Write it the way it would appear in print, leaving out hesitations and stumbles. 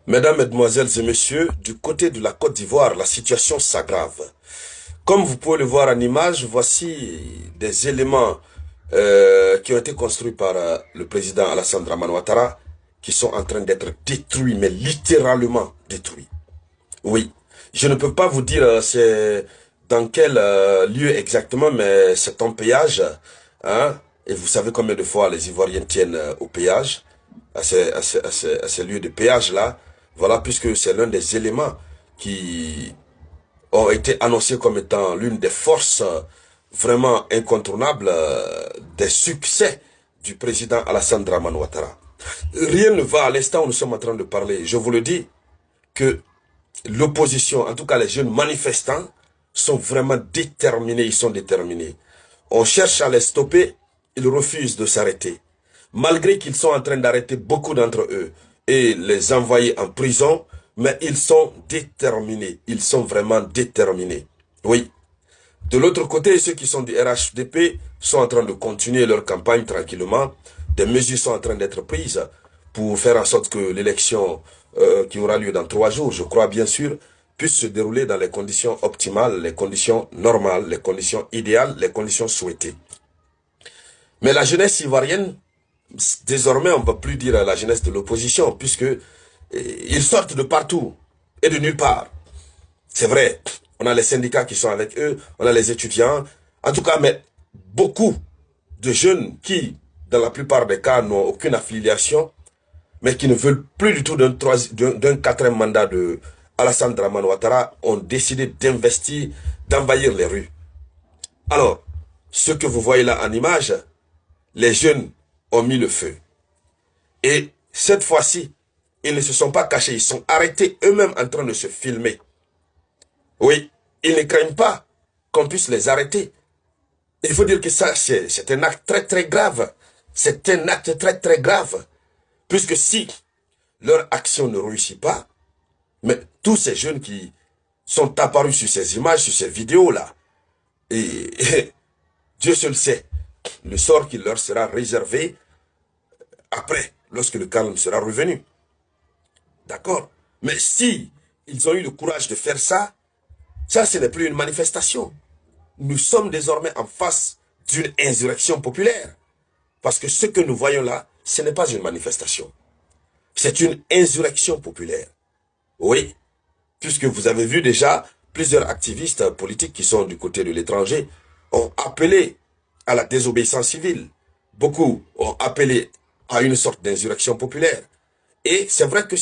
Mesdames, Mesdemoiselles et Messieurs, du côté de la Côte d'Ivoire, la situation s'aggrave. Comme vous pouvez le voir en image, voici des éléments qui ont été construits par le président Alassane Dramane Ouattara, qui sont en train d'être détruits, mais littéralement détruits. Oui, je ne peux pas vous dire c'est dans quel lieu exactement, mais c'est en péage. Hein, et vous savez combien de fois les Ivoiriens tiennent au péage, à ces lieux de péage-là. Voilà, puisque c'est l'un des éléments qui ont été annoncés comme étant l'une des forces vraiment incontournables des succès du président Alassane Dramane Ouattara. Rien ne va à l'instant où nous sommes en train de parler. Je vous le dis que l'opposition, en tout cas les jeunes manifestants, sont vraiment déterminés, ils sont déterminés. On cherche à les stopper, ils refusent de s'arrêter. Malgré qu'ils sont en train d'arrêter beaucoup d'entre eux et les envoyer en prison, mais ils sont déterminés, ils sont vraiment déterminés. Oui. De l'autre côté, ceux qui sont du RHDP sont en train de continuer leur campagne tranquillement. Des mesures sont en train d'être prises pour faire en sorte que l'élection qui aura lieu dans 3 jours, je crois bien sûr, puisse se dérouler dans les conditions optimales, les conditions normales, les conditions idéales, les conditions souhaitées. Mais la jeunesse ivoirienne, désormais on ne peut plus dire la jeunesse de l'opposition, puisque ils sortent de partout et de nulle part. C'est vrai, on a les syndicats qui sont avec eux, on a les étudiants, en tout cas, mais beaucoup de jeunes qui, dans la plupart des cas, n'ont aucune affiliation, mais qui ne veulent plus du tout d'un quatrième mandat de Alassane Dramane Ouattara, ont décidé d'investir, d'envahir les rues. Alors, ce que vous voyez là en image, les jeunes ont mis le feu. Et cette fois-ci, ils ne se sont pas cachés, ils sont arrêtés eux-mêmes en train de se filmer. Oui, ils ne craignent pas qu'on puisse les arrêter. Il faut dire que ça, c'est un acte très très grave. C'est un acte très très grave. Puisque si leur action ne réussit pas, mais tous ces jeunes qui sont apparus sur ces images, sur ces vidéos-là, et Dieu seul sait le sort qui leur sera réservé après, lorsque le calme sera revenu. D'accord? Mais si ils ont eu le courage de faire ça, ça, ce n'est plus une manifestation. Nous sommes désormais en face d'une insurrection populaire. Parce que ce que nous voyons là, ce n'est pas une manifestation. C'est une insurrection populaire. Oui, puisque vous avez vu déjà plusieurs activistes politiques qui sont du côté de l'étranger ont appelé à la désobéissance civile. Beaucoup ont appelé à une sorte d'insurrection populaire. Et c'est vrai que